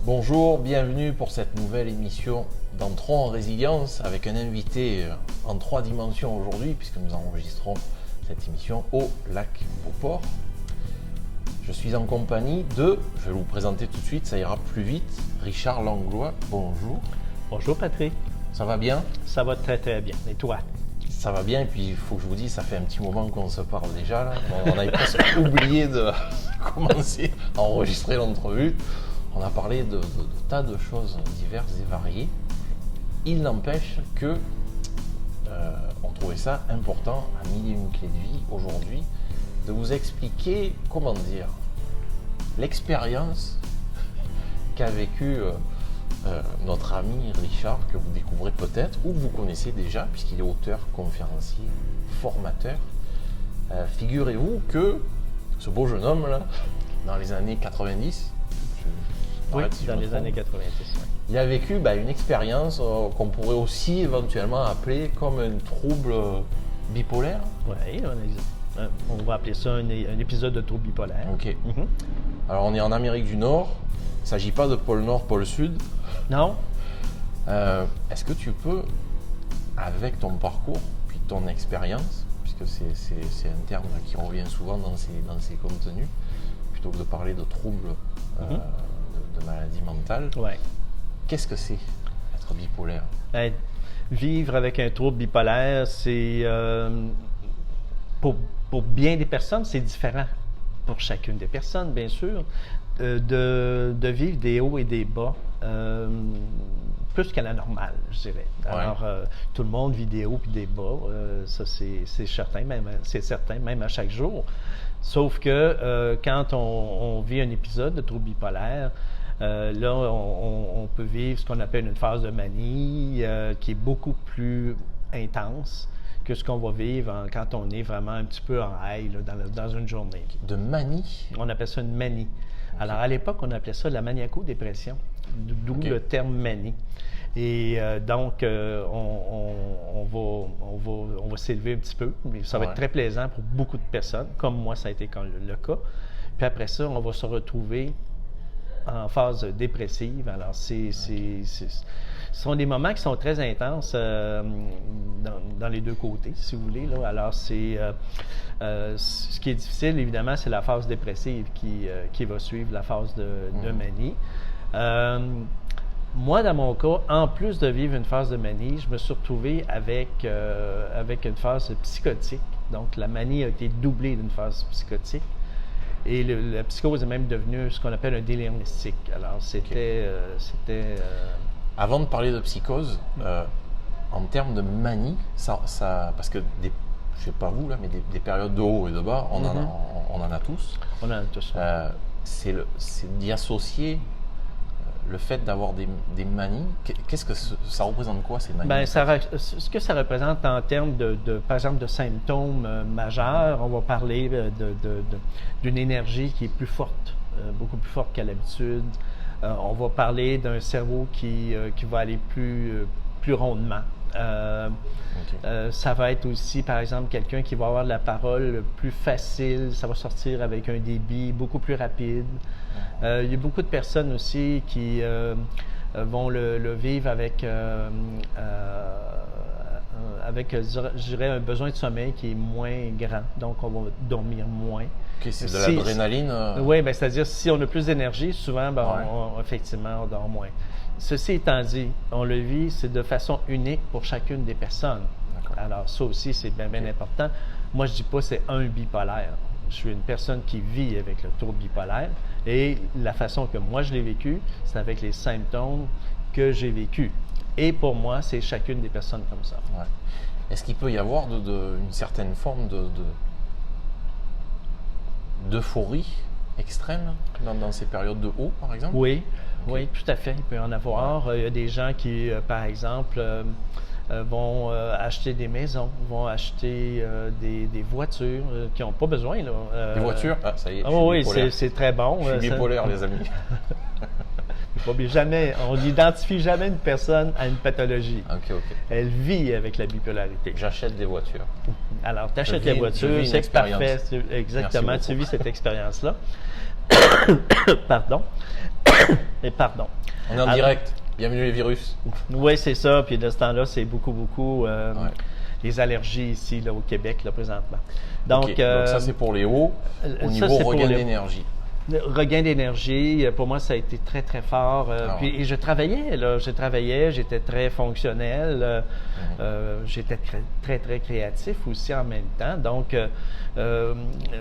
Bonjour, bienvenue pour cette nouvelle émission d'Entrons en Résilience avec un invité en 3 dimensions aujourd'hui puisque nous enregistrons cette émission au lac Beauport. Je suis en compagnie de, je vais vous présenter tout de suite, ça ira plus vite, Richard Langlois. Bonjour. Bonjour Patrick. Ça va bien? Ça va très très bien. Et toi? Ça va bien et puis il faut que je vous dise, ça fait un petit moment qu'on se parle déjà là. On avait presque oublié de commencer à enregistrer l'entrevue. On a parlé de tas de choses diverses et variées. Il n'empêche que on trouvait ça important à 1001 clés de vie aujourd'hui de vous expliquer, comment dire, l'expérience qu'a vécue notre ami Richard, que vous découvrez peut-être ou que vous connaissez déjà puisqu'il est auteur, conférencier, formateur. Figurez-vous que ce beau jeune homme là, dans les années 90, oui, dans les années 90. Il a vécu une expérience qu'on pourrait aussi éventuellement appeler comme un trouble bipolaire. Oui, on va appeler ça un épisode de trouble bipolaire. OK. Mm-hmm. Alors, on est en Amérique du Nord. Il ne s'agit pas de pôle Nord, pôle Sud. Non. Est-ce que tu peux, avec ton parcours, puis ton expérience, puisque c'est un terme qui revient souvent dans ces contenus, plutôt que de parler de troubles de maladie mentale, ouais. Qu'est-ce que c'est être bipolaire? Vivre avec un trouble bipolaire, c'est pour bien des personnes, c'est différent pour chacune des personnes, bien sûr, de vivre des hauts et des bas, plus qu'à la normale, je dirais. Alors, tout le monde vit des hauts et des bas, ça c'est certain, même à chaque jour. Sauf que quand on vit un épisode de trouble bipolaire, là, on peut vivre ce qu'on appelle une phase de manie qui est beaucoup plus intense que ce qu'on va vivre quand on est vraiment un petit peu en high là, dans une journée. De manie? On appelle ça une manie. Okay. Alors, à l'époque, on appelait ça la maniaco-dépression, d'où le terme manie. Et donc, on va s'élever un petit peu, mais ça va être très plaisant pour beaucoup de personnes, comme moi, ça a été le cas. Puis après ça, on va se retrouver en phase dépressive. Alors, ce sont des moments qui sont très intenses dans les deux côtés, si vous voulez. Là. Alors, ce qui est difficile, évidemment, c'est la phase dépressive qui va suivre la phase de manie. Moi, dans mon cas, en plus de vivre une phase de manie, je me suis retrouvé avec une phase psychotique. Donc, la manie a été doublée d'une phase psychotique. Et la psychose est même devenue ce qu'on appelle un délire mystique. Alors, c'était... Avant de parler de psychose, en termes de manie, parce que, je ne sais pas vous, là, mais des périodes de haut et de bas, on en a tous. On en a tous. C'est d'y associer le fait d'avoir des manies. Qu'est-ce que ça représente quoi, ces manies? Ce que ça représente en termes par exemple, de symptômes majeurs, on va parler d'une énergie qui est plus forte, beaucoup plus forte qu'à l'habitude. On va parler d'un cerveau qui va aller plus rondement. Ça va être aussi, par exemple, quelqu'un qui va avoir de la parole plus facile, ça va sortir avec un débit beaucoup plus rapide. Il y a beaucoup de personnes aussi qui vont le vivre avec, je dirais, un besoin de sommeil qui est moins grand, donc on va dormir moins. Okay, c'est de l'adrénaline? Oui, c'est-à-dire si on a plus d'énergie, souvent, effectivement, on dort moins. Ceci étant dit, on le vit, c'est de façon unique pour chacune des personnes. Alors, ça aussi, c'est bien important. Moi, je ne dis pas que c'est un bipolaire. Je suis une personne qui vit avec le trouble bipolaire et la façon que moi, je l'ai vécu, c'est avec les symptômes que j'ai vécus. Et pour moi, c'est chacune des personnes comme ça. Ouais. Est-ce qu'il peut y avoir une certaine forme d'euphorie extrême dans ces périodes de haut, par exemple? Oui. Oui, tout à fait. Il peut y en avoir. Il y a des gens qui, par exemple, vont acheter des maisons, vont acheter des voitures qui n'ont pas besoin. Là. Des voitures? Ah, ça y est. Oui, c'est très bon. Je suis bipolaire, les amis. On n'identifie jamais une personne à une pathologie. OK. Elle vit avec la bipolarité. J'achète des voitures. Alors, tu achètes la voiture, c'est parfait. Exactement, tu vis cette expérience-là. Pardon. Et pardon. On est en direct. Bienvenue les virus. Oui, c'est ça. Puis de ce temps-là, c'est beaucoup les allergies ici là, au Québec là, présentement. Donc ça, c'est pour les hauts. Au niveau regain d'énergie. Regain d'énergie, pour moi, ça a été très, très fort. Puis je travaillais, j'étais très fonctionnel, j'étais très, très créatif aussi en même temps. Donc,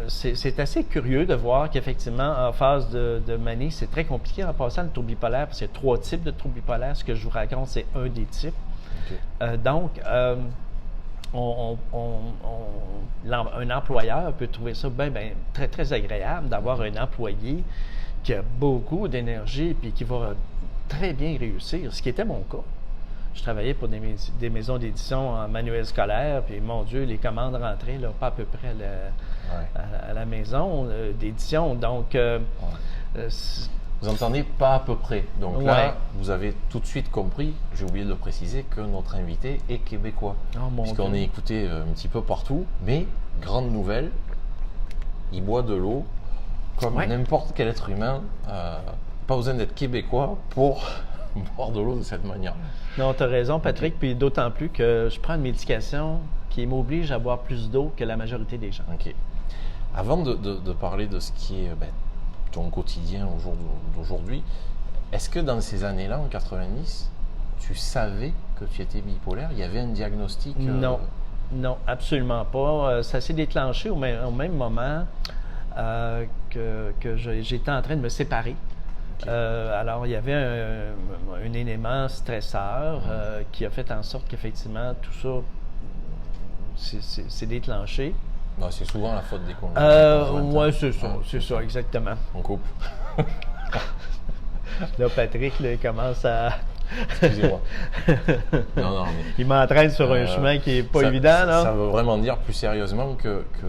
c'est assez curieux de voir qu'effectivement, en phase de manie, c'est très compliqué en passant le trouble bipolaire, parce qu'il y a 3 types de trouble bipolaire. Ce que je vous raconte, c'est un des types. Donc, un employeur peut trouver ça très, très agréable d'avoir un employé qui a beaucoup d'énergie et qui va très bien réussir, ce qui était mon cas. Je travaillais pour des maisons d'édition en manuel scolaire, puis mon Dieu, les commandes rentraient là, pas à peu près à la maison d'édition. Donc, vous entendez pas à peu près. Donc là, vous avez tout de suite compris, j'ai oublié de le préciser, que notre invité est québécois. Puisqu'on est écouté un petit peu partout. Mais, grande nouvelle, il boit de l'eau comme n'importe quel être humain. Pas besoin d'être québécois pour boire de l'eau de cette manière. Non, tu as raison, Patrick. Puis d'autant plus que je prends une médication qui m'oblige à boire plus d'eau que la majorité des gens. OK. Avant de parler de ce qui est ton quotidien au jour d'aujourd'hui, est-ce que dans ces années-là, en 90, tu savais que tu étais bipolaire? Il y avait un diagnostic? Non, absolument pas. Ça s'est déclenché au même moment que j'étais en train de me séparer. Alors, il y avait un élément stresseur qui a fait en sorte qu'effectivement, tout ça s'est déclenché. Non, c'est souvent la faute des conjoints. Oui, c'est ça, exactement. On coupe. Là, Patrick, là, il commence à... Excusez-moi. Non, mais... Il m'entraîne sur un chemin qui n'est pas évident, là. Ça veut vraiment dire, plus sérieusement, que tu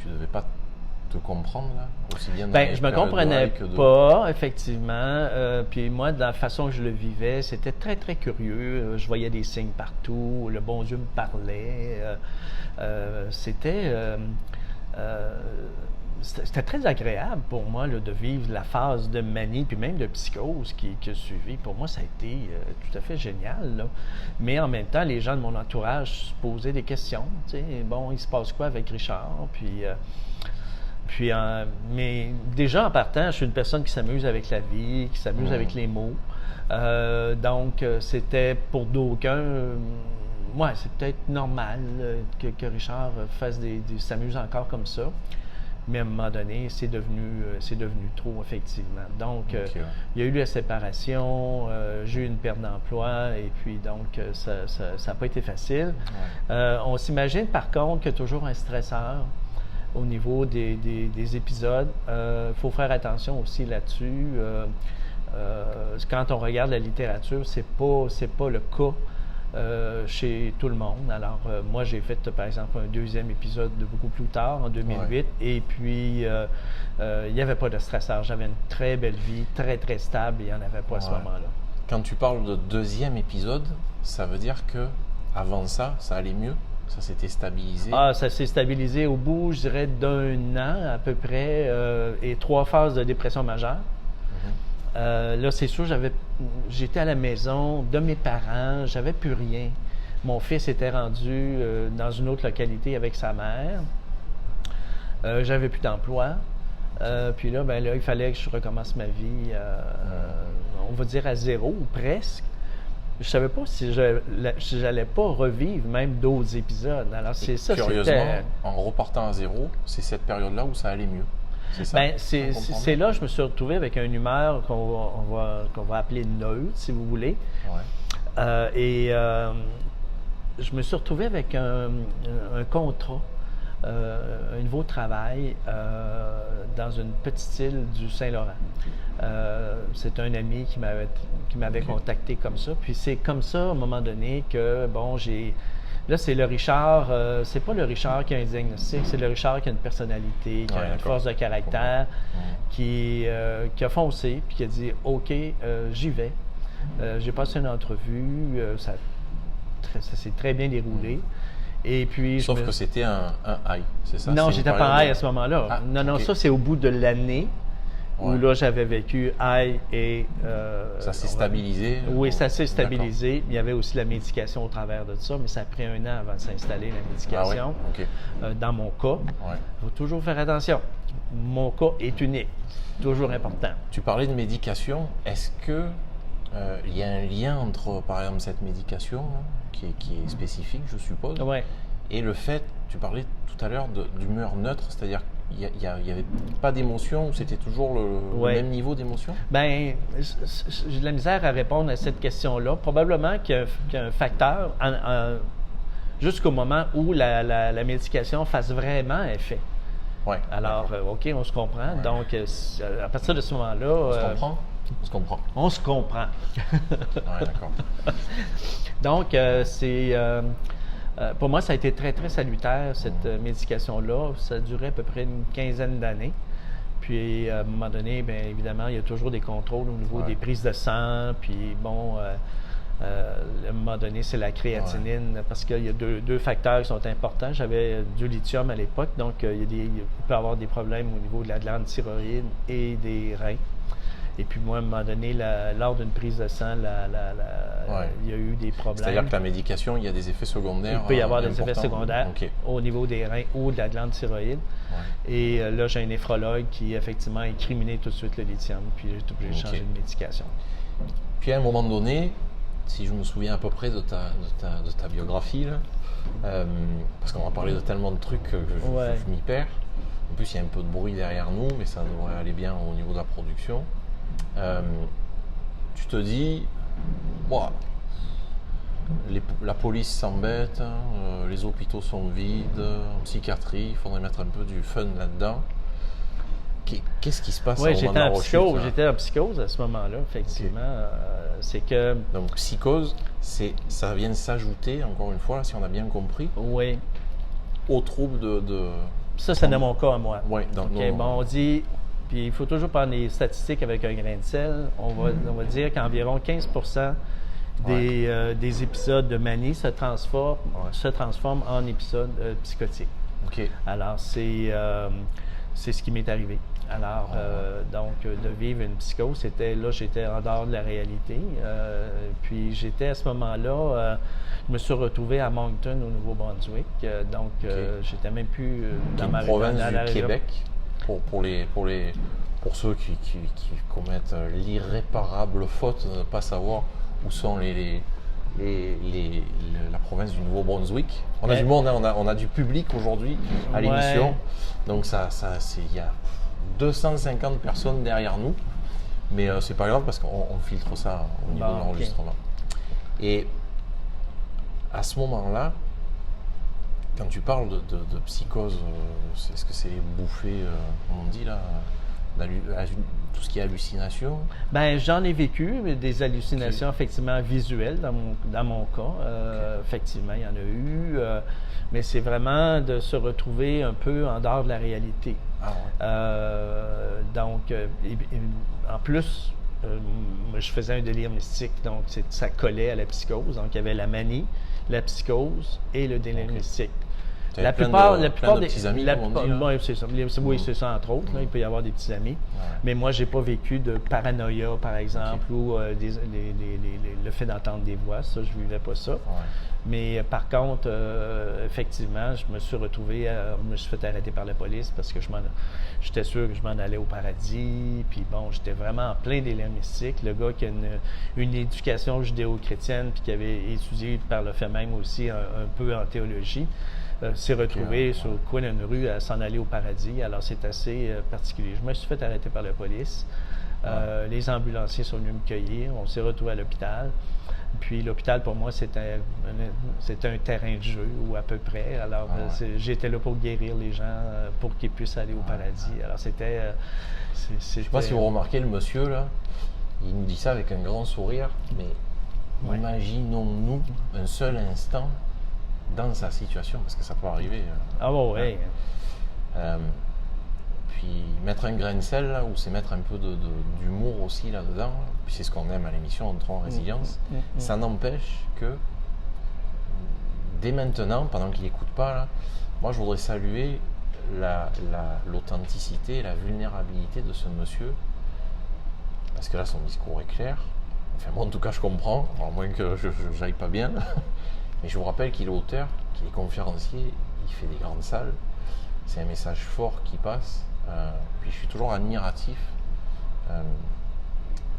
ne devais pas te comprendre, là, aussi bien dans je me comprenais pas, effectivement. Puis moi, de la façon que je le vivais, c'était très, très curieux. Je voyais des signes partout. Le bon Dieu me parlait. C'était très agréable pour moi là, de vivre la phase de manie, puis même de psychose qui a suivi. Pour moi, ça a été tout à fait génial, là. Mais en même temps, les gens de mon entourage se posaient des questions. Tu sais, bon, il se passe quoi avec Richard? Mais déjà en partant, je suis une personne qui s'amuse avec la vie, qui s'amuse avec les mots. Donc, c'était pour d'aucuns, c'est peut-être normal que Richard s'amuse encore comme ça. Mais à un moment donné, c'est devenu trop, effectivement. Donc, il y a eu la séparation, j'ai eu une perte d'emploi, et puis donc, ça n'a pas été facile. On s'imagine par contre qu'il y a toujours un stresseur au niveau des épisodes. Faut faire attention aussi là-dessus. Quand on regarde la littérature, c'est pas le cas chez tout le monde. Alors, moi, j'ai fait, par exemple, un 2e épisode beaucoup plus tard, en 2008, et puis il n'y avait pas de stresseur. J'avais une très belle vie, très, très stable, et il n'y en avait pas à ce moment-là. Quand tu parles de 2e épisode, ça veut dire que avant ça allait mieux? Ça s'était stabilisé? Ça s'est stabilisé au bout, je dirais, d'1 an à peu près, et 3 phases de dépression majeure. Là, c'est sûr, j'étais à la maison de mes parents, j'avais plus rien. Mon fils était rendu dans une autre localité avec sa mère. J'avais plus d'emploi. Puis là, il fallait que je recommence ma vie, on va dire à zéro, ou presque. Je savais pas si j'allais pas revivre même d'autres épisodes. Alors, c'est ça. Curieusement, en repartant à zéro, c'est cette période-là où ça allait mieux. C'est ça? C'est là que je me suis retrouvé avec une humeur qu'on va appeler neutre, si vous voulez. Je me suis retrouvé avec un contrat, un nouveau travail dans une petite île du Saint-Laurent. C'est un ami qui m'avait contacté comme ça. Puis c'est comme ça, à un moment donné, que, là, c'est le Richard, c'est pas le Richard qui a un diagnostic, c'est le Richard qui a une personnalité, qui a une force de caractère, qui a foncé, puis qui a dit « OK, j'y vais ». J'ai passé une entrevue, ça s'est très bien déroulé. Et puis, sauf que c'était un high, c'est ça? Non, j'étais pas en high à ce moment-là. Non, ça, c'est au bout de l'année où là, j'avais vécu high et... ça s'est stabilisé? Oui, ça s'est stabilisé. Il y avait aussi la médication au travers de ça, mais ça a pris 1 an avant de s'installer, la médication. Ah ouais? OK. Dans mon cas, il faut toujours faire attention. Mon cas est unique. Toujours important. Tu parlais de médication. Est-ce que il y a un lien entre, par exemple, cette médication, hein, qui est spécifique, je suppose, et le fait, tu parlais tout à l'heure d'humeur neutre, c'est-à-dire qu'il n'y avait pas d'émotion, ou c'était toujours le même niveau d'émotion? Bien, j'ai de la misère à répondre à cette question-là. Probablement qu'il y a un facteur jusqu'au moment où la médication fasse vraiment effet. Ouais, alors, OK, on se comprend. Ouais. Donc, à partir de ce moment-là... On se comprend? On se comprend. On se comprend. Ouais, d'accord. Donc, pour moi, ça a été très, très salutaire, cette médication-là. Ça a duré à peu près une 15aine d'années. Puis, à un moment donné, bien évidemment, il y a toujours des contrôles au niveau des prises de sang. Puis, bon... à un moment donné, c'est la créatinine, parce qu'il y a deux facteurs qui sont importants. J'avais du lithium à l'époque, donc il peut y avoir des problèmes au niveau de la glande thyroïde et des reins. Et puis moi, à un moment donné, lors d'une prise de sang, il y a eu des problèmes. C'est-à-dire que la médication, il y a des effets secondaires. Il peut y avoir des effets secondaires au niveau des reins ou de la glande thyroïde. Et là, j'ai un néphrologue qui, effectivement, a incriminé tout de suite le lithium, puis j'ai été obligé de changer de médication. Puis à un moment donné, si je me souviens à peu près de ta biographie, là, parce qu'on va parler de tellement de trucs que je m'y perds. En plus, il y a un peu de bruit derrière nous, mais ça devrait aller bien au niveau de la production. Tu te dis, la police s'embête, les hôpitaux sont vides, en psychiatrie, il faudrait mettre un peu du fun là-dedans. Qu'est-ce qui se passe au moment de la rechute? J'étais en psychose à ce moment-là, effectivement. C'est que... Donc, psychose, ça vient de s'ajouter, encore une fois, là, si on a bien compris, aux troubles de... Ça, c'est dans mon cas à moi. Oui, on dit... Puis il faut toujours prendre les statistiques avec un grain de sel. On va dire qu'environ 15% des épisodes de manie se transforment en épisodes psychotiques. OK. Alors, c'est ce qui m'est arrivé. Alors, donc, de vivre une psychose, j'étais en dehors de la réalité. Puis, j'étais à ce moment-là, je me suis retrouvé à Moncton, au Nouveau-Brunswick. Donc, j'étais même plus dans ma province du Québec. Pour ceux qui commettent l'irréparable faute de ne pas savoir où sont la province du Nouveau-Brunswick. On a du monde, on a du public aujourd'hui à l'émission. Donc, il y a 250 personnes derrière nous. Mais c'est pas grave parce qu'on filtre ça au niveau de l'enregistrement. Et à ce moment-là, quand tu parles de psychose, est-ce que c'est les bouffées, comme on dit là, tout ce qui est hallucination? Bien, j'en ai vécu, mais des hallucinations effectivement visuelles dans mon cas. Effectivement, il y en a eu. Mais c'est vraiment de se retrouver un peu en dehors de la réalité. Donc, en plus, je faisais un délire mystique, donc ça collait à la psychose. Donc, il y avait la manie, la psychose et le délire mystique. La plupart de petits amis, oui, c'est ça, entre autres. Là, il peut y avoir des petits amis. Mais moi, je n'ai pas vécu de paranoïa, par exemple, ou le fait d'entendre des voix. Ça, je ne vivais pas ça. Mais par contre, effectivement, je me suis retrouvé, je me suis fait arrêter par la police parce que j'étais sûr que je m'en allais au paradis. Puis bon, j'étais vraiment en plein délire mystique. Le gars qui a une éducation judéo-chrétienne puis qui avait étudié par le fait même aussi un peu en théologie, s'est retrouvé sur le coin d'une rue à s'en aller au paradis. Alors, c'est assez particulier. Je me suis fait arrêter par la police. Les ambulanciers sont venus me cueillir. On s'est retrouvé à l'hôpital. Puis l'hôpital, pour moi, c'était un terrain de jeu, ou à peu près. Alors, j'étais là pour guérir les gens, pour qu'ils puissent aller au paradis. Alors, c'était... Je ne sais pas si vous remarquez, le monsieur, là, il nous dit ça avec un grand sourire, mais imaginons-nous un seul instant dans sa situation, parce que ça peut arriver. Puis mettre un grain de sel, là, ou c'est mettre un peu d'humour aussi là-dedans, puis c'est ce qu'on aime à l'émission Entrons en résilience, ça n'empêche que dès maintenant, pendant qu'il n'écoute pas, là, moi je voudrais saluer l'authenticité, la vulnérabilité de ce monsieur. Parce que là, son discours est clair. Enfin, moi, en tout cas, je comprends, à moins que je n'aille pas bien. Mais je vous rappelle qu'il est auteur, qu'il est conférencier, il fait des grandes salles. C'est un message fort qui passe. Puis je suis toujours admiratif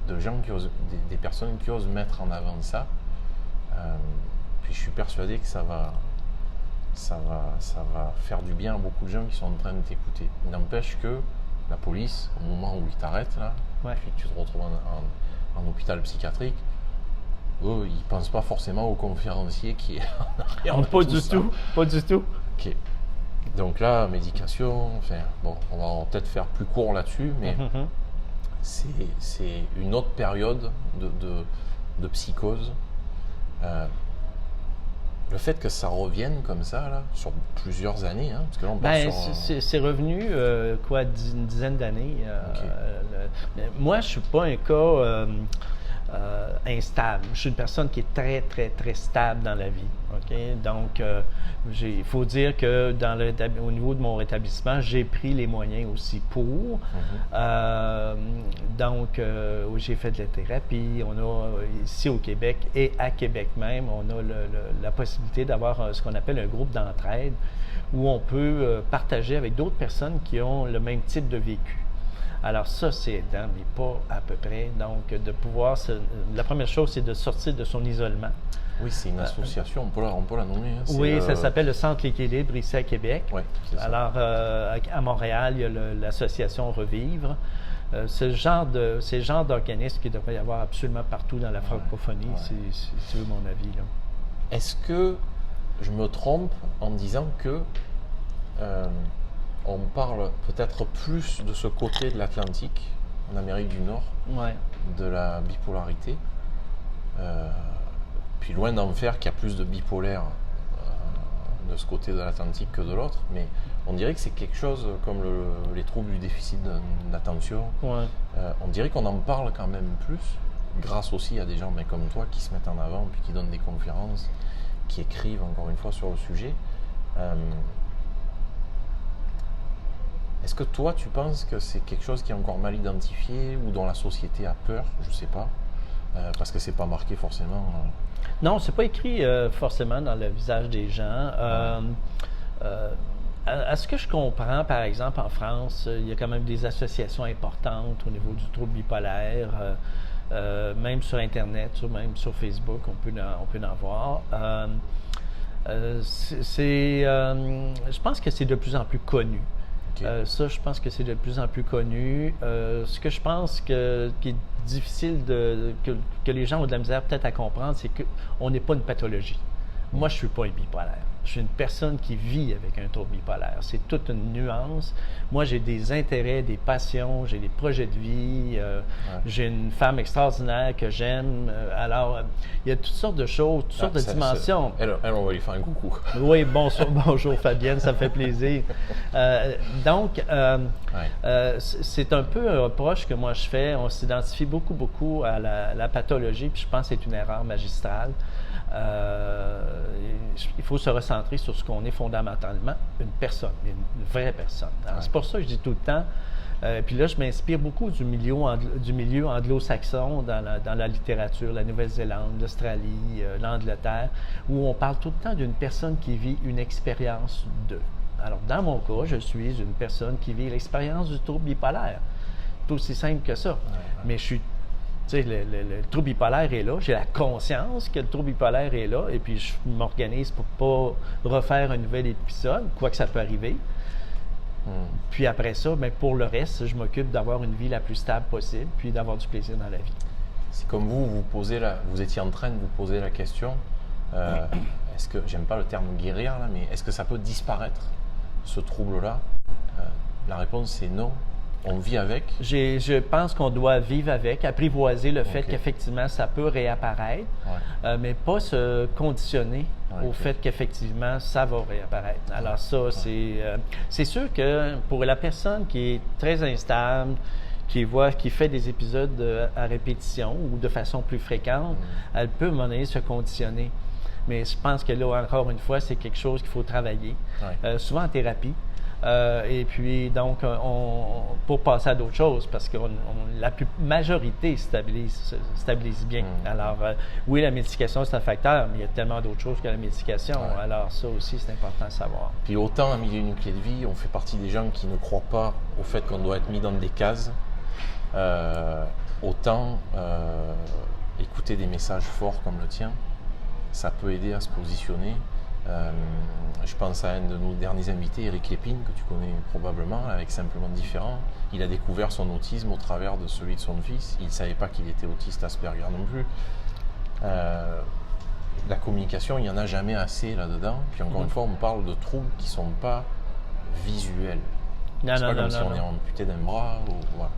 de gens qui osent, des personnes qui osent mettre en avant ça. Puis je suis persuadé que ça va faire du bien à beaucoup de gens qui sont en train de t'écouter. Il n'empêche que la police, au moment où ils t'arrêtent, là, puis que tu te retrouves en hôpital psychiatrique, eux, ils ne pensent pas forcément au conférencier qui est en arrière. Pas du tout. Ok. Donc là, médication, enfin, bon, on va peut-être faire plus court là-dessus, mais c'est une autre période de psychose. Le fait que ça revienne comme ça, là, sur plusieurs années, hein, parce que là, on parle c'est revenu, une dizaine d'années. Moi, je ne suis pas un cas instable. Je suis une personne qui est très, très, très stable dans la vie. Okay? Donc, il faut dire que au niveau de mon rétablissement, j'ai pris les moyens aussi pour. Donc, j'ai fait de la thérapie. On a, ici au Québec et à Québec même, on a la possibilité d'avoir ce qu'on appelle un groupe d'entraide où on peut partager avec d'autres personnes qui ont le même type de vécu. Alors ça, c'est aidant, mais pas à peu près. Donc, de pouvoir... La première chose, c'est de sortir de son isolement. Oui, c'est une association, on peut la nommer. Hein. Oui, ça s'appelle le Centre L'Équilibre ici à Québec. Oui, c'est ça. Alors, à Montréal, il y a l'association Revivre. C'est le genre d'organisme qu'il devrait y avoir absolument partout dans la francophonie, si tu veux mon avis. Là. Est-ce que je me trompe en disant que on parle peut-être plus de ce côté de l'Atlantique, en Amérique du Nord, de la bipolarité. Puis loin d'en faire qu'il y a plus de bipolaires de ce côté de l'Atlantique que de l'autre, mais on dirait que c'est quelque chose comme les troubles du déficit d'attention. On dirait qu'on en parle quand même plus, grâce aussi à des gens comme toi qui se mettent en avant, puis qui donnent des conférences, qui écrivent encore une fois sur le sujet. Est-ce que toi, tu penses que c'est quelque chose qui est encore mal identifié ou dont la société a peur? Je ne sais pas, parce que c'est pas marqué forcément. Non, c'est pas écrit forcément dans le visage des gens. À ce que je comprends, par exemple, en France, il y a quand même des associations importantes au niveau du trouble bipolaire. Même sur Internet, même sur Facebook, on peut en voir. Je pense que c'est de plus en plus connu. Ça, je pense que c'est de plus en plus connu. Ce que je pense qui est difficile que les gens ont de la misère peut-être à comprendre, c'est qu'on n'est pas une pathologie. Moi, je ne suis pas un bipolaire. Je suis une personne qui vit avec un trouble bipolaire. C'est toute une nuance. Moi, j'ai des intérêts, des passions, j'ai des projets de vie. J'ai une femme extraordinaire que j'aime. Alors, il y a toutes sortes de choses, toutes sortes de dimensions. Elle, on va lui faire un coucou. Oui, bonjour Fabienne, ça me fait plaisir. Donc, c'est un peu un reproche que moi je fais. On s'identifie beaucoup à la pathologie, puis je pense que c'est une erreur magistrale. Il faut se recentrer sur ce qu'on est fondamentalement, une personne, une vraie personne. C'est pour ça que je dis tout le temps, puis là je m'inspire beaucoup du milieu anglo-saxon dans la littérature, la Nouvelle-Zélande, l'Australie, l'Angleterre, où on parle tout le temps d'une personne qui vit une expérience de. Alors dans mon cas, je suis une personne qui vit l'expérience du trouble bipolaire. C'est aussi simple que ça. Mais je suis tu sais, le trouble bipolaire est là, j'ai la conscience que le trouble bipolaire est là, et puis je m'organise pour pas refaire un nouvel épisode, quoi que ça peut arriver. Puis après ça, bien, pour le reste, je m'occupe d'avoir une vie la plus stable possible, puis d'avoir du plaisir dans la vie. C'est comme vous étiez en train de vous poser la question, est-ce que, j'aime pas le terme guérir là, mais est-ce que ça peut disparaître, ce trouble-là? La réponse c'est non. On vit avec? Je pense qu'on doit vivre avec, apprivoiser le fait qu'effectivement, ça peut réapparaître, mais pas se conditionner au fait qu'effectivement, ça va réapparaître. Alors ça, c'est sûr que pour la personne qui est très instable, qui fait des épisodes à répétition ou de façon plus fréquente, elle peut à un moment donné se conditionner. Mais je pense que là, encore une fois, c'est quelque chose qu'il faut travailler, souvent en thérapie. Et puis, donc, pour passer à d'autres choses, parce que la majorité stabilise bien. Alors, oui, la médication, c'est un facteur, mais il y a tellement d'autres choses que la médication. Ouais. Alors, ça aussi, c'est important à savoir. Puis autant en milieu nucléaire de vie, on fait partie des gens qui ne croient pas au fait qu'on doit être mis dans des cases. Autant écouter des messages forts comme le tien, ça peut aider à se positionner. Je pense à un de nos derniers invités, Eric Lépine, que tu connais probablement, avec Simplement Différent. Il a découvert son autisme au travers de celui de son fils. Il ne savait pas qu'il était autiste Asperger non plus. La communication, il n'y en a jamais assez là-dedans. Puis encore une fois, on parle de troubles qui ne sont pas visuels. C'est pas comme si on est amputé d'un bras. Voilà.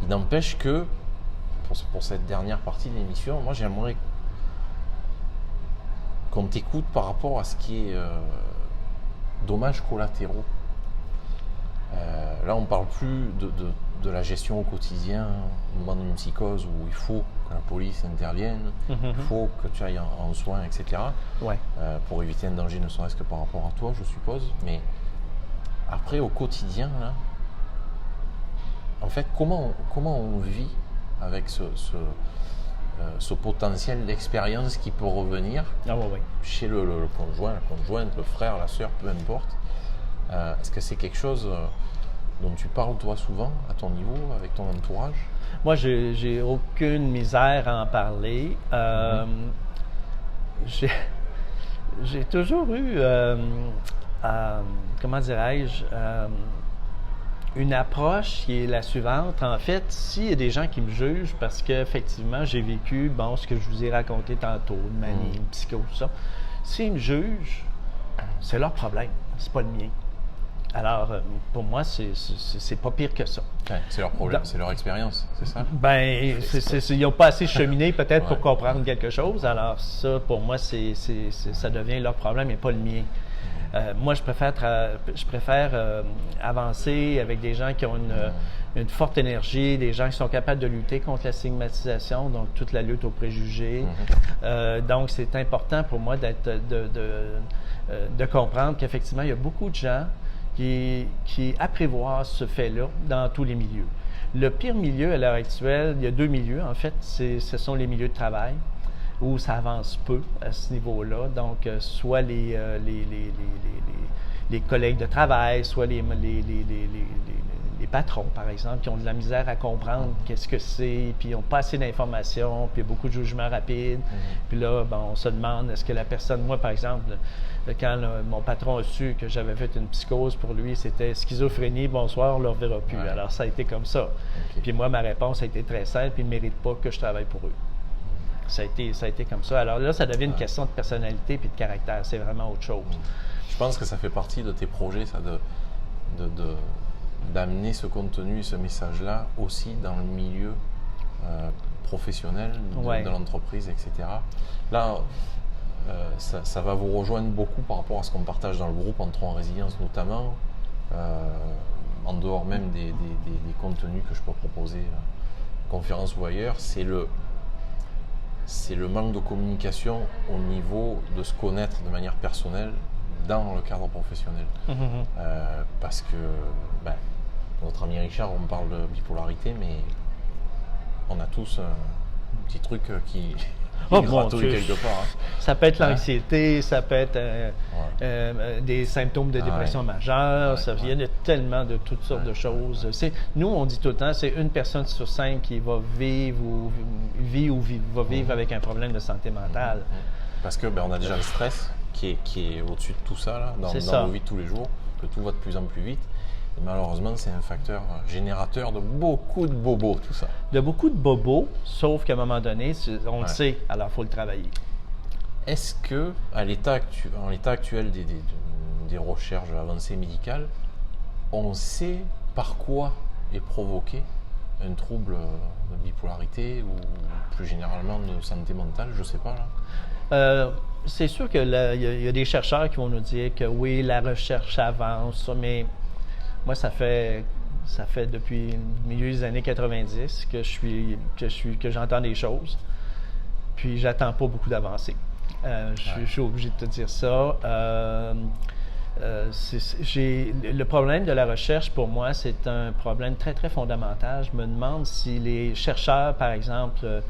Il n'empêche que, pour cette dernière partie de l'émission, moi j'aimerais qu'on t'écoute par rapport à ce qui est dommages collatéraux. Là, on ne parle plus de la gestion au quotidien, au moment d'une psychose où il faut que la police intervienne, il faut que tu ailles en soins, etc. Ouais. Pour éviter un danger, ne serait-ce que par rapport à toi, je suppose. Mais après, au quotidien, là, en fait, comment on vit avec ce potentiel d'expérience qui peut revenir chez le conjoint, la conjointe, le frère, la sœur, peu importe. Est-ce que c'est quelque chose dont tu parles toi souvent à ton niveau, avec ton entourage? Moi, j'ai aucune misère à en parler. J'ai toujours eu, comment dirais-je, une approche qui est la suivante. En fait, s'il y a des gens qui me jugent parce qu'effectivement, j'ai vécu, ce que je vous ai raconté tantôt, une manie, une psychose, tout ça, s'ils me jugent, c'est leur problème, c'est pas le mien. Alors, pour moi, c'est pas pire que ça. Ouais, c'est leur problème, c'est leur expérience, c'est ça? Ils n'ont pas assez cheminé peut-être pour comprendre quelque chose. Alors ça, pour moi, ça devient leur problème et pas le mien. Moi, je préfère avancer avec des gens qui ont une forte énergie, des gens qui sont capables de lutter contre la stigmatisation, donc toute la lutte aux préjugés. Donc, c'est important pour moi de comprendre qu'effectivement, il y a beaucoup de gens qui apprivoisent ce fait-là dans tous les milieux. Le pire milieu à l'heure actuelle, il y a deux milieux, en fait, ce sont les milieux de travail, où ça avance peu à ce niveau-là. Donc, soit les collègues de travail, soit les patrons, par exemple, qui ont de la misère à comprendre qu'est-ce que c'est, puis ils n'ont pas assez d'informations, puis il y a beaucoup de jugements rapides. Puis là, on se demande, est-ce que la personne, moi, par exemple, quand mon patron a su que j'avais fait une psychose pour lui, c'était schizophrénie, bonsoir, on ne le reverra plus. Ouais. Alors, ça a été comme ça. Okay. Puis moi, ma réponse a été très simple, ils ne méritent pas que je travaille pour eux. Ça a été comme ça. Alors là, ça devient une question de personnalité et de caractère. C'est vraiment autre chose. Je pense que ça fait partie de tes projets, ça, d'amener ce contenu et ce message-là aussi dans le milieu professionnel de l'entreprise, etc. Là, ça va vous rejoindre beaucoup par rapport à ce qu'on partage dans le groupe Entrons en résilience notamment, en dehors même des contenus que je peux proposer, conférences ou ailleurs, c'est le manque de communication au niveau de se connaître de manière personnelle dans le cadre professionnel. Parce que, notre ami Richard, on parle de bipolarité, mais on a tous un petit truc qui gratouille quelque part. Hein. Ça peut être l'anxiété, ça peut être des symptômes de dépression majeure, il y a tellement de toutes sortes de choses. Nous, on dit tout le temps, c'est une personne sur 5 qui va vivre avec un problème de santé mentale. Parce que on a déjà le stress qui est au-dessus de tout ça, là, dans nos vies de tous les jours, que tout va de plus en plus vite. Et malheureusement, c'est un facteur générateur de beaucoup de bobos, tout ça. De beaucoup de bobos, sauf qu'à un moment donné, on le sait, alors il faut le travailler. Est-ce que, en l'état actuel des recherches avancées médicales, on sait par quoi est provoqué un trouble de bipolarité ou plus généralement de santé mentale? Je ne sais pas, là. C'est sûr qu'il y a des chercheurs qui vont nous dire que oui, la recherche avance, mais moi, ça fait depuis le milieu des années 90 que j'entends des choses, puis j'attends pas beaucoup d'avancées. Je suis obligé de te dire ça. Le problème de la recherche, pour moi, c'est un problème très, très fondamental. Je me demande si les chercheurs, par exemple,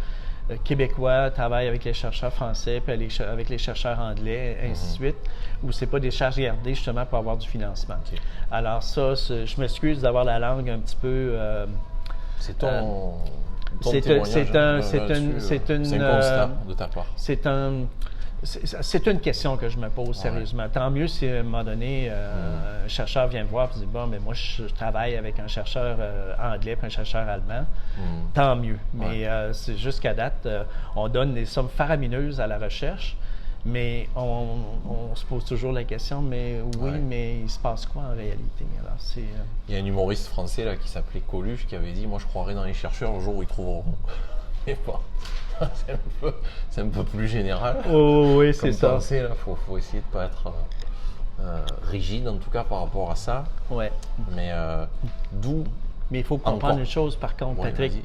québécois travaillent avec les chercheurs français, puis avec les chercheurs anglais, ainsi de suite, ou c'est pas des charges gardées justement pour avoir du financement. Okay. Alors ça, je m'excuse d'avoir la langue un petit peu... c'est ton c'est témoignage. C'est un constat de ta part. C'est une question que je me pose sérieusement. Ouais. Tant mieux si à un moment donné, un chercheur vient me voir et dit « Bon, mais moi, je travaille avec un chercheur anglais et un chercheur allemand. Tant mieux. Mais c'est jusqu'à date, on donne des sommes faramineuses à la recherche, mais on se pose toujours la question, mais oui, mais il se passe quoi en réalité? Alors, il y a un humoriste français là, qui s'appelait Coluche qui avait dit « Moi, je croirais dans les chercheurs le jour où ils trouveront. » Mais bon. C'est un peu plus général. Oh, oui, c'est ça. Pensée, là, faut essayer de ne pas être rigide, en tout cas, par rapport à ça. Ouais. Mais d'où... Mais il faut comprendre une chose, par contre, Patrick.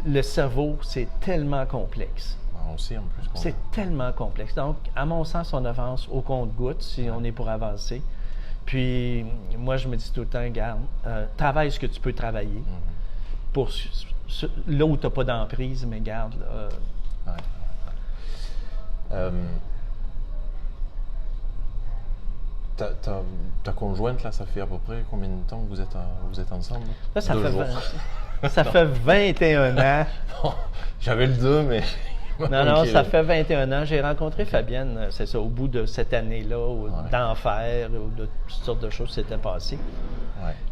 Le cerveau, c'est tellement complexe. On sait en plus. C'est tellement complexe. Donc, à mon sens, on avance au compte-gouttes si on est pour avancer. Puis, moi, je me dis tout le temps, garde, travaille ce que tu peux travailler. Pour là où tu n'as pas d'emprise, mais garde. Ta conjointe, là, ça fait à peu près combien de temps que vous êtes ensemble? Là, ça fait 21 ans. J'avais le 2, mais... Non, ça fait 21 ans. J'ai rencontré Fabienne, c'est ça, au bout de cette année-là, d'enfer, ou de toutes sortes de choses qui s'étaient passées.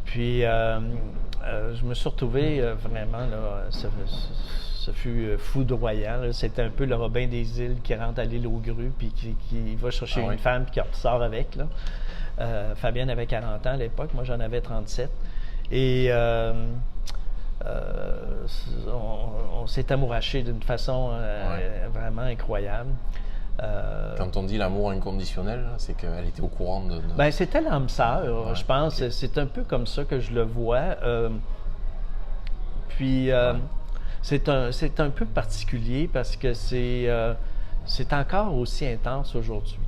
Puis, je me suis retrouvé vraiment, là, ça fut foudroyant. C'était un peu le Robin des Îles qui rentre à l'île aux grues, puis qui va chercher une femme, puis qui ressort avec. Là. Fabienne avait 40 ans à l'époque, moi j'en avais 37. Et on s'est amouraché d'une façon vraiment incroyable. Quand on dit l'amour inconditionnel, c'est qu'elle était au courant de... Bien, c'était l'âme sœur, je pense. Okay. C'est un peu comme ça que je le vois. Puis, c'est un peu particulier parce que c'est encore aussi intense aujourd'hui.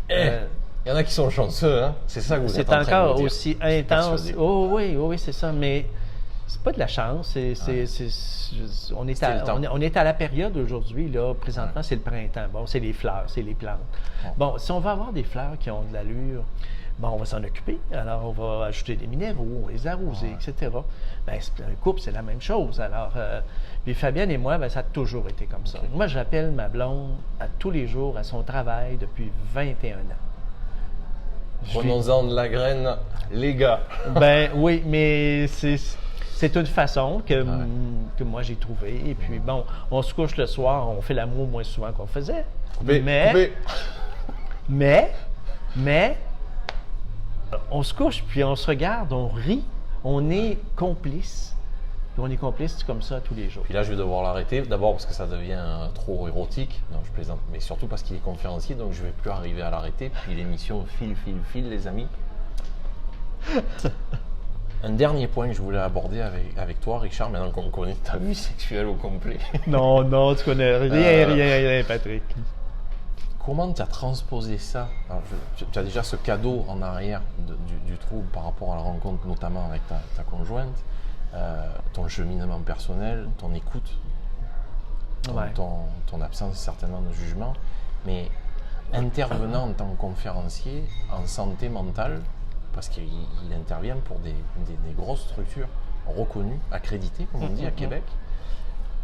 Il y en a qui sont chanceux, hein? C'est ça que vous êtes en train de C'est encore dire. aussi intense. Oh oui, c'est ça. Mais c'est pas de la chance. On est à la période aujourd'hui, là, présentement, c'est le printemps. Bon, c'est les fleurs, c'est les plantes. Bon, si on veut avoir des fleurs qui ont de l'allure, bon, on va s'en occuper. Alors, on va ajouter des minéraux, on va les arroser, etc. Bien, un couple, c'est la même chose. Alors, puis Fabienne et moi, bien, ça a toujours été comme ça. Moi, j'appelle ma blonde à tous les jours à son travail depuis 21 ans. Prenons-en de la graine, les gars. Ben oui, mais c'est une façon que moi j'ai trouvée. Et puis bon, on se couche le soir, on fait l'amour moins souvent qu'on faisait. Mais, on se couche, puis on se regarde, on rit, on est complices. Puis on est complices comme ça tous les jours. Puis là, je vais devoir l'arrêter. D'abord parce que ça devient trop érotique. Non, je plaisante. Mais surtout parce qu'il est conférencier, donc je ne vais plus arriver à l'arrêter. Puis l'émission file, les amis. Un dernier point que je voulais aborder avec toi, Richard, maintenant qu'on connaît ta vie sexuelle au complet. Non, tu connais rien, Patrick. Comment tu as transposé ça? Alors, tu as déjà ce cadeau en arrière du trouble par rapport à la rencontre, notamment avec ta conjointe. Ton cheminement personnel, ton écoute, ton absence certainement de jugement, mais intervenant en tant que conférencier en santé mentale, parce qu'il intervient pour des grosses structures reconnues, accréditées, comme on dit à Québec,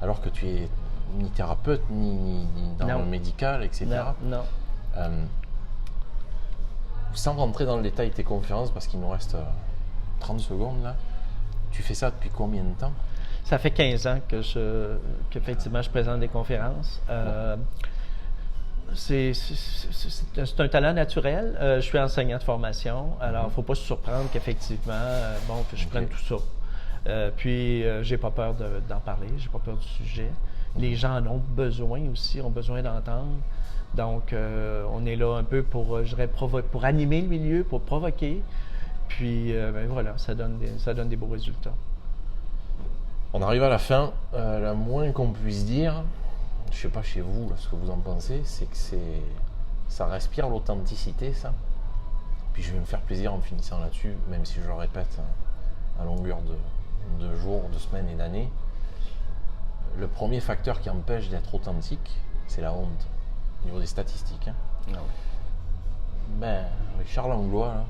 alors que tu es ni thérapeute, ni dans le médical, etc. Non. Sans rentrer dans le détail de tes conférences, parce qu'il nous reste 30 secondes là, tu fais ça depuis combien de temps? Ça fait 15 ans qu'effectivement je présente des conférences. C'est un talent naturel. Je suis enseignant de formation, alors il ne faut pas se surprendre qu'effectivement, que je prenne tout ça. Puis, j'ai pas peur d'en parler, j'ai pas peur du sujet. Les gens en ont besoin aussi, ont besoin d'entendre. Donc, on est là un peu pour animer le milieu, pour provoquer. Puis, voilà, ça donne des beaux résultats. On arrive à la fin. Le moins qu'on puisse dire, je ne sais pas chez vous là, ce que vous en pensez, c'est que ça respire l'authenticité, ça. puis je vais me faire plaisir en finissant là-dessus, même si je le répète à longueur de jours, de semaines et d'années. Le premier facteur qui empêche d'être authentique, c'est la honte, au niveau des statistiques. Ah oui. Richard Langlois, là,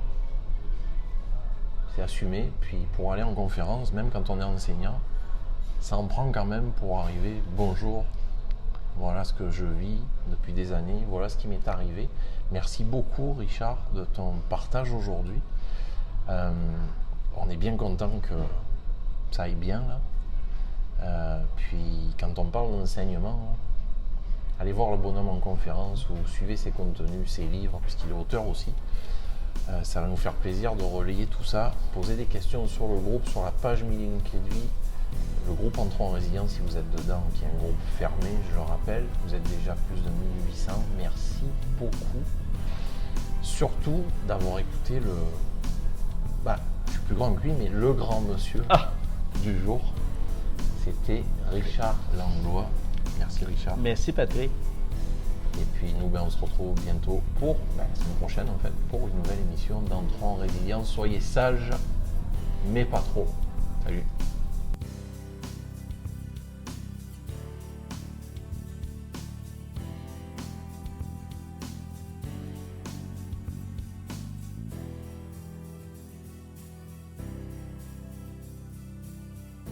c'est assumé. Puis pour aller en conférence, même quand on est enseignant, ça en prend quand même pour arriver. Bonjour, voilà ce que je vis depuis des années, voilà ce qui m'est arrivé. Merci beaucoup Richard de ton partage aujourd'hui. On est bien content que ça aille bien là. Puis quand on parle d'enseignement, allez voir le bonhomme en conférence ou suivez ses contenus, ses livres, puisqu'il est auteur aussi. Ça va nous faire plaisir de relayer tout ça, poser des questions sur le groupe, sur la page Milling Clé de Vie. Le groupe Entrons en Résilience, si vous êtes dedans, qui est un groupe fermé, je le rappelle, vous êtes déjà plus de 1800. Merci beaucoup. Surtout d'avoir écouté je suis plus grand que lui, mais le grand monsieur du jour, c'était Richard Langlois. Merci Richard. Merci Patrick. Et puis nous, on se retrouve bientôt pour la semaine prochaine en fait, pour une nouvelle émission d'Entrons en Résilience. Soyez sages, mais pas trop. Salut.